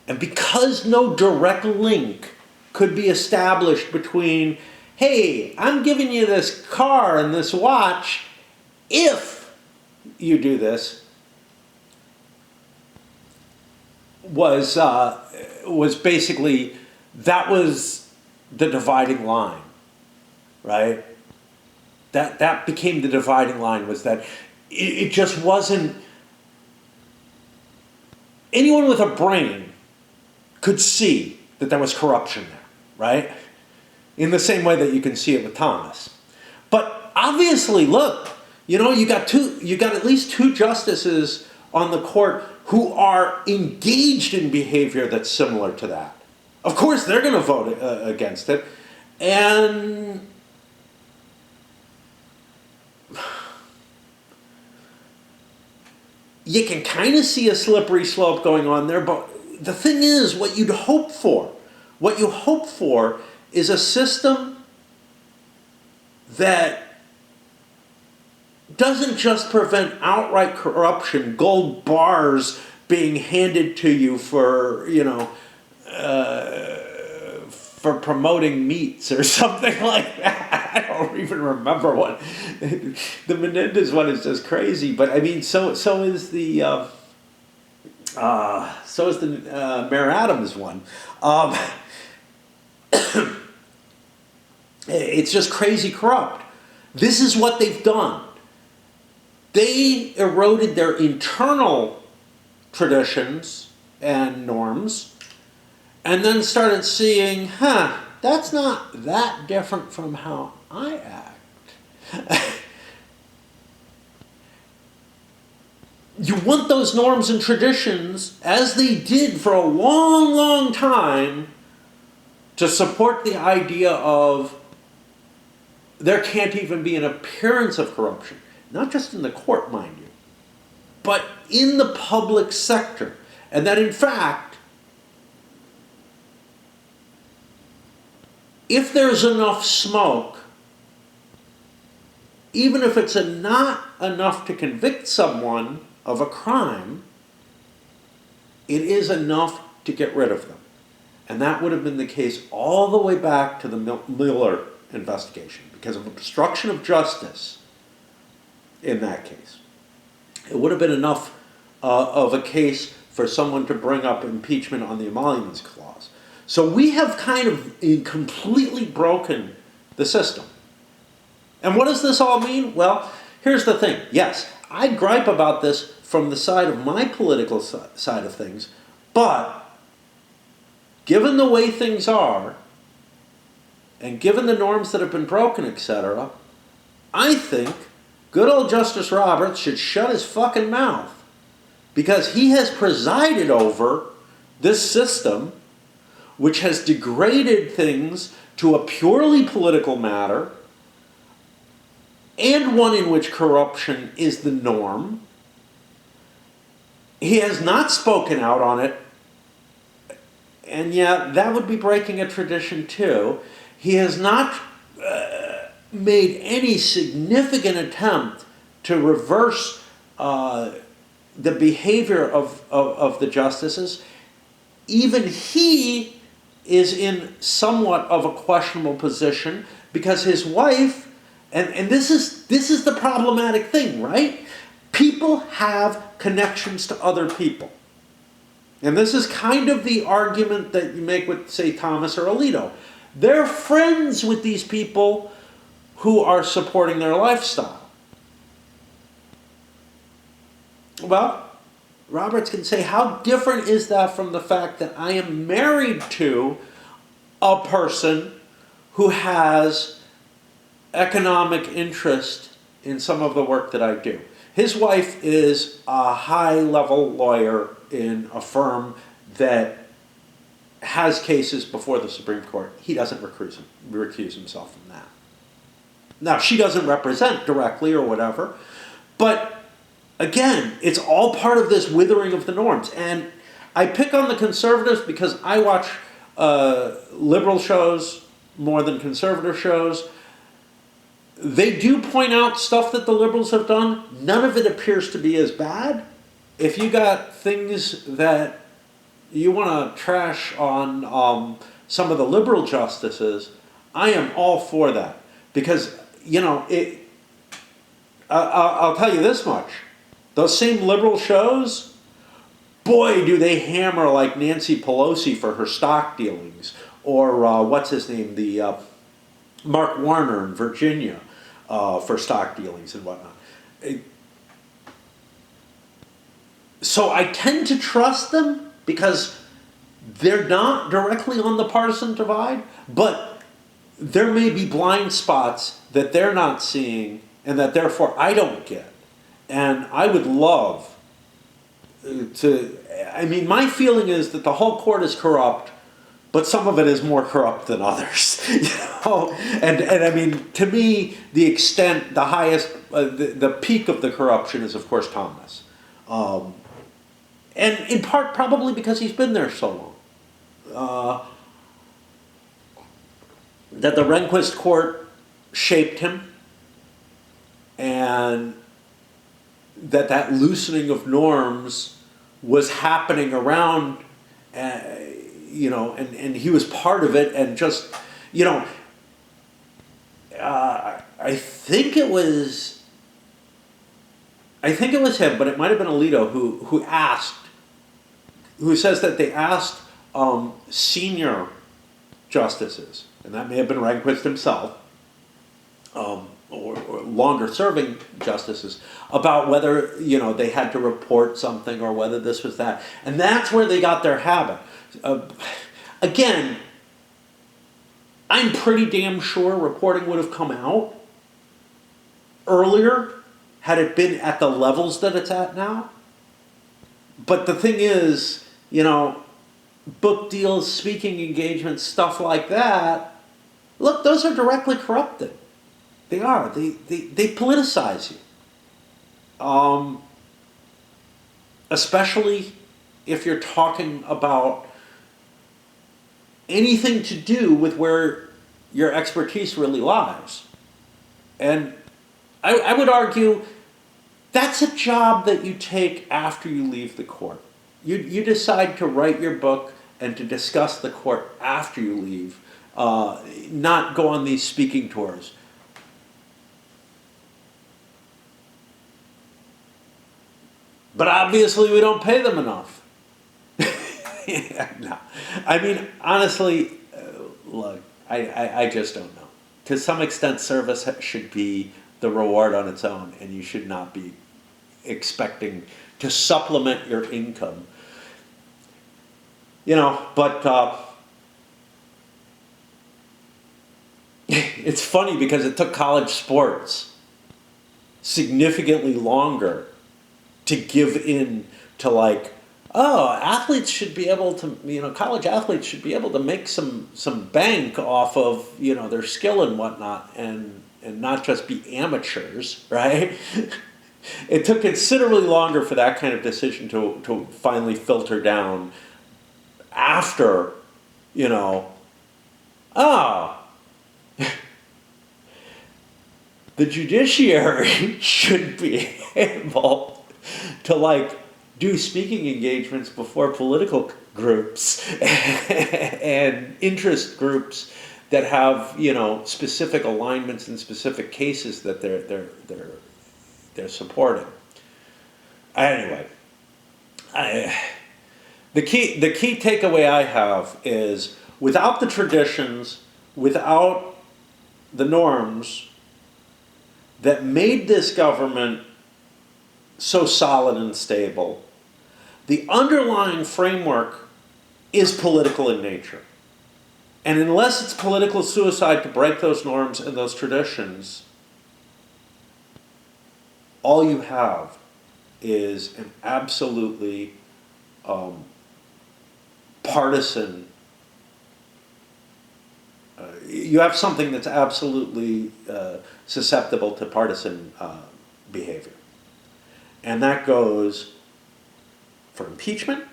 And because no direct link could be established between, hey, I'm giving you this car and this watch if you do this, was basically, that was the dividing line, right? That became the dividing line, was that it just wasn't, anyone with a brain could see that there was corruption there, right? In the same way that you can see it with Thomas. But obviously, look, you got at least two justices on the court who are engaged in behavior that's similar to that. Of course, they're going to vote against it. And you can kind of see a slippery slope going on there. But the thing is, what you hope for is a system that doesn't just prevent outright corruption, gold bars being handed to you for, for promoting meats or something like that. I don't even remember what. The Menendez one is just crazy, but I mean, so is the Mayor Adams one. It's just crazy corrupt. This is what they've done. They eroded their internal traditions and norms, and then started seeing, that's not that different from how I act. You want those norms and traditions, as they did for a long, long time, to support the idea of there can't even be an appearance of corruption. Not just in the court, mind you, but in the public sector. And that, in fact, if there's enough smoke, even if it's not enough to convict someone of a crime, it is enough to get rid of them. And that would have been the case all the way back to the Mueller investigation, because of obstruction of justice. In that case, it would have been enough of a case for someone to bring up impeachment on the emoluments clause. So we have kind of completely broken the system. And what does this all mean? Well, here's the thing. Yes, I gripe about this from the side of my political side of things, but given the way things are, and given the norms that have been broken, etc., I think good old Justice Roberts should shut his fucking mouth, because he has presided over this system which has degraded things to a purely political matter, and one in which corruption is the norm. He has not spoken out on it, and yet that would be breaking a tradition too. He has not made any significant attempt to reverse the behavior of the justices. Even he is in somewhat of a questionable position, because his wife, and this is the problematic thing, right? People have connections to other people. And this is kind of the argument that you make with, say, Thomas or Alito. They're friends with these people who are supporting their lifestyle. Well, Roberts can say, how different is that from the fact that I am married to a person who has economic interest in some of the work that I do? His wife is a high-level lawyer in a firm that has cases before the Supreme Court. He doesn't recuse himself from that. Now, she doesn't represent directly or whatever, but again, it's all part of this withering of the norms. And I pick on the conservatives because I watch liberal shows more than conservative shows. They do point out stuff that the liberals have done. None of it appears to be as bad. If you got things that you want to trash on some of the liberal justices, I am all for that. Because, I'll tell you this much. Those same liberal shows, boy, do they hammer like Nancy Pelosi for her stock dealings. Or what's his name? The Mark Warner in Virginia for stock dealings and whatnot. So I tend to trust them because they're not directly on the partisan divide, but there may be blind spots that they're not seeing and that therefore I don't get. And I would love my feeling is that the whole court is corrupt, but some of it is more corrupt than others. And I mean, to me, the extent, the highest, the peak of the corruption is, of course, Thomas. And in part, probably because he's been there so long. That the Rehnquist court shaped him, and that loosening of norms was happening around, and he was part of it, and just, I think it was him, but it might have been Alito who says that they asked senior justices, and that may have been Rehnquist himself, or longer-serving justices, about whether they had to report something or whether this was that, and that's where they got their habit. Again, I'm pretty damn sure reporting would have come out earlier had it been at the levels that it's at now. But the thing is, book deals, speaking engagements, stuff like that, look, those are directly corrupted. They are. They politicize you. Especially if you're talking about anything to do with where your expertise really lies. And I would argue that's a job that you take after you leave the court. You decide to write your book and to discuss the court after you leave, not go on these speaking tours. But obviously we don't pay them enough. No. I mean, honestly, look, I just don't know. To some extent, service should be the reward on its own, and you should not be expecting to supplement your income. But it's funny because it took college sports significantly longer to give in to like, oh, athletes should be able to, college athletes should be able to make some bank off of, their skill and whatnot, and not just be amateurs, right? It took considerably longer for that kind of decision to finally filter down after, oh, the judiciary should be able to like do speaking engagements before political groups and interest groups that have specific alignments and specific cases that they're supporting. Anyway, the key takeaway I have is without the traditions, without the norms that made this government so solid and stable, the underlying framework is political in nature. And unless it's political suicide to break those norms and those traditions, all you have is an absolutely partisan, you have something that's absolutely susceptible to partisan behavior. And that goes for impeachment,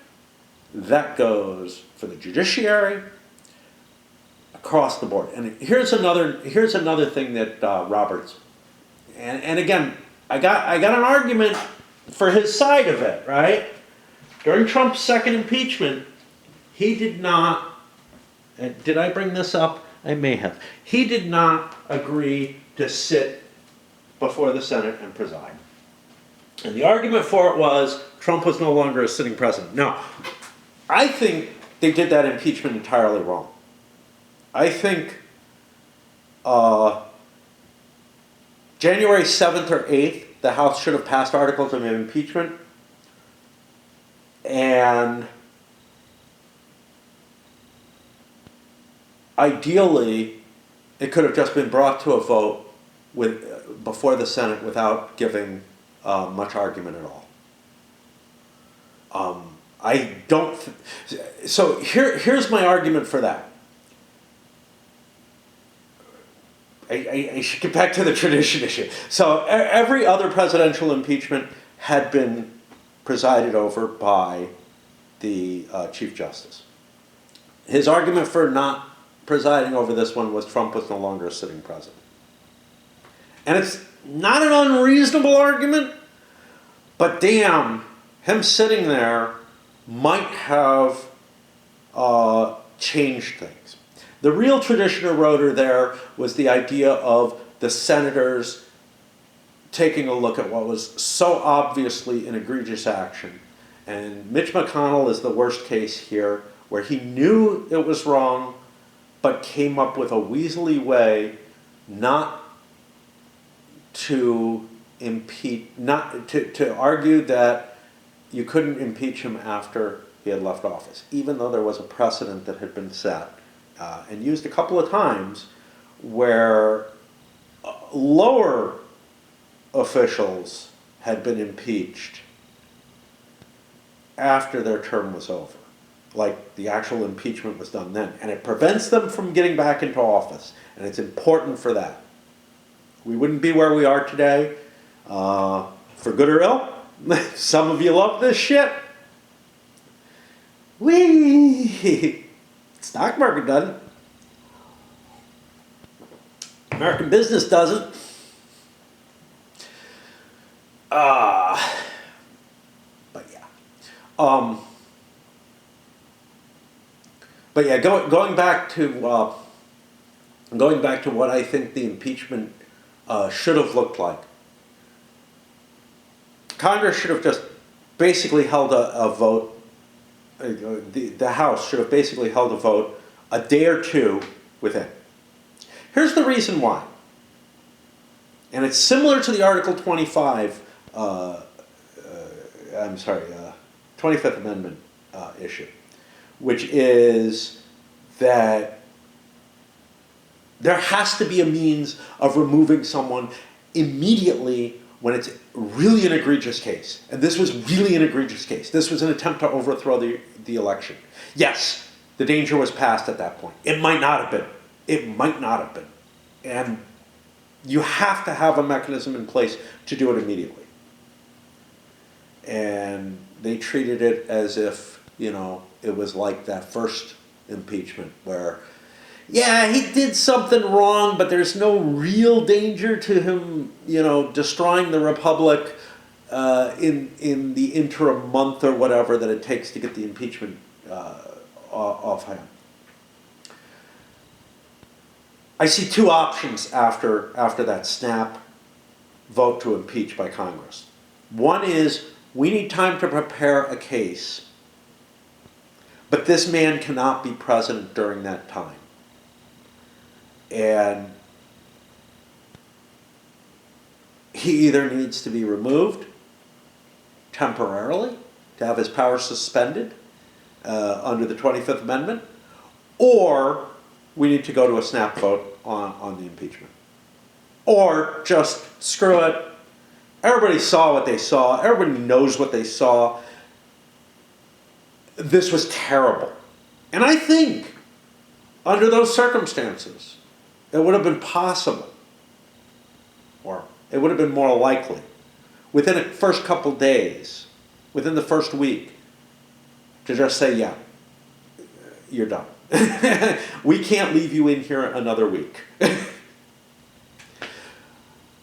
that goes for the judiciary, across the board. And here's another thing that Roberts, and again, I got an argument for his side of it, right? During Trump's second impeachment, he did not, did I bring this up? I may have. He did not agree to sit before the Senate and preside. And the argument for it was Trump was no longer a sitting president. Now, I think they did that impeachment entirely wrong. I think January 7th or 8th, the House should have passed articles of impeachment, and ideally, it could have just been brought to a vote before the Senate without giving much argument at all. I don't. So here's my argument for that. I should get back to the tradition issue. So every other presidential impeachment had been presided over by the Chief Justice. His argument for not presiding over this one was Trump was no longer a sitting president. And it's not an unreasonable argument, but damn, him sitting there might have changed things. The real tradition eroder there was the idea of the senators taking a look at what was so obviously an egregious action. And Mitch McConnell is the worst case here, where he knew it was wrong, but came up with a weaselly way not to impeach, not to argue that you couldn't impeach him after he had left office, even though there was a precedent that had been set and used a couple of times where lower officials had been impeached after their term was over. Like the actual impeachment was done then. And it prevents them from getting back into office. And it's important for that. We wouldn't be where we are today, for good or ill. Some of you love this shit. Whee! Stock market doesn't. American business doesn't. But yeah. But yeah, going back to what I think the impeachment should have looked like. Congress should have just basically held a vote. The House should have basically held a vote a day or two within. Here's the reason why. And it's similar to the Article 25, 25th Amendment issue, which is that There has to be a means of removing someone immediately when it's really an egregious case. And this was really an egregious case. This was an attempt to overthrow the election. Yes, the danger was past at that point. It might not have been. It might not have been. And you have to have a mechanism in place to do it immediately. And they treated it as if, it was like that first impeachment where, yeah, he did something wrong, but there's no real danger to him, destroying the republic in the interim month or whatever that it takes to get the impeachment off him. I see two options after that snap vote to impeach by Congress. One is we need time to prepare a case, but this man cannot be president during that time. And he either needs to be removed temporarily to have his powers suspended under the 25th Amendment, or we need to go to a snap vote on the impeachment. Or just screw it. Everybody saw what they saw. Everybody knows what they saw. This was terrible. And I think under those circumstances, it would have been possible, or it would have been more likely, within the first couple days, within the first week, to just say, yeah, you're done. We can't leave you in here another week.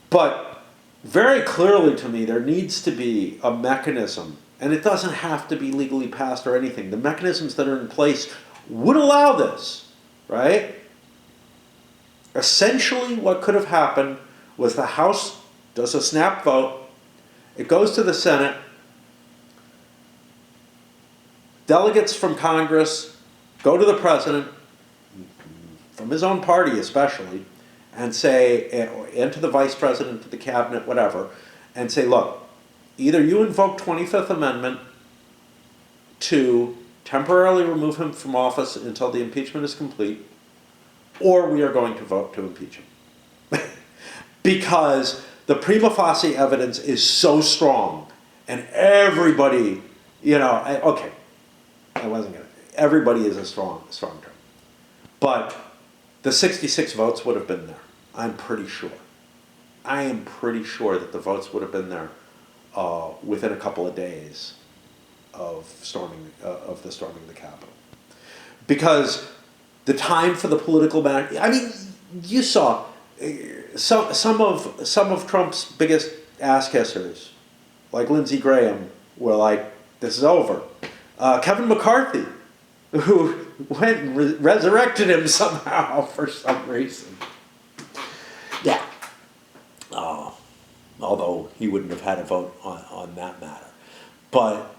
But very clearly to me, there needs to be a mechanism, and it doesn't have to be legally passed or anything. The mechanisms that are in place would allow this, right? Essentially, what could have happened was the House does a snap vote, it goes to the Senate, delegates from Congress go to the president, from his own party especially, and say, and to the vice president, to the cabinet, whatever, and say, look, either you invoke 25th Amendment to temporarily remove him from office until the impeachment is complete, or we are going to vote to impeach him. Because the prima facie evidence is so strong, and everybody, okay, I wasn't going to, everybody is a strong term. But the 66 votes would have been there, I'm pretty sure. I am pretty sure that the votes would have been there within a couple of days of the storming of the Capitol. Because the time for the political matter, I mean, you saw some of Trump's biggest ass kissers, like Lindsey Graham, were like, this is over. Kevin McCarthy, who went and resurrected him somehow for some reason. Yeah. Although he wouldn't have had a vote on that matter. But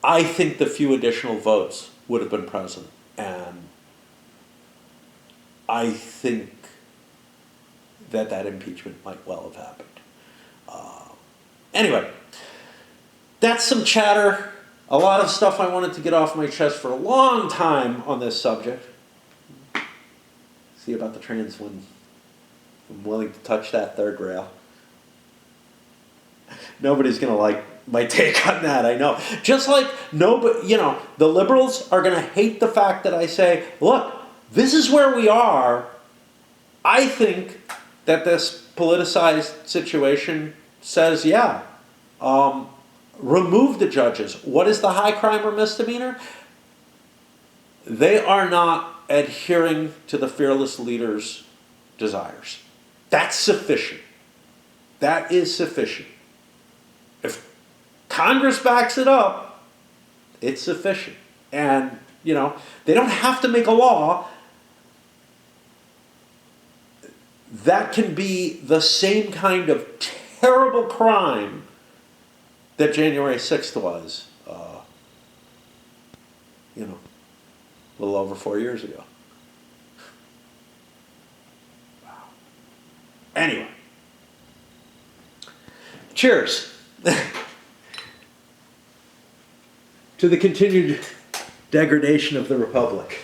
I think the few additional votes would have been present. And I think that impeachment might well have happened. Anyway, that's some chatter. A lot of stuff I wanted to get off my chest for a long time on this subject. See about the trans one. I'm willing to touch that third rail. Nobody's going to like my take on that, I know. Just like nobody, the liberals are going to hate the fact that I say, look, this is where we are. I think that this politicized situation says, yeah, remove the judges. What is the high crime or misdemeanor? They are not adhering to the fearless leader's desires. That's sufficient. That is sufficient. If Congress backs it up, it's sufficient. And, they don't have to make a law that can be the same kind of terrible crime that January 6th was, a little over 4 years ago. Wow. Anyway. Cheers to the continued degradation of the Republic.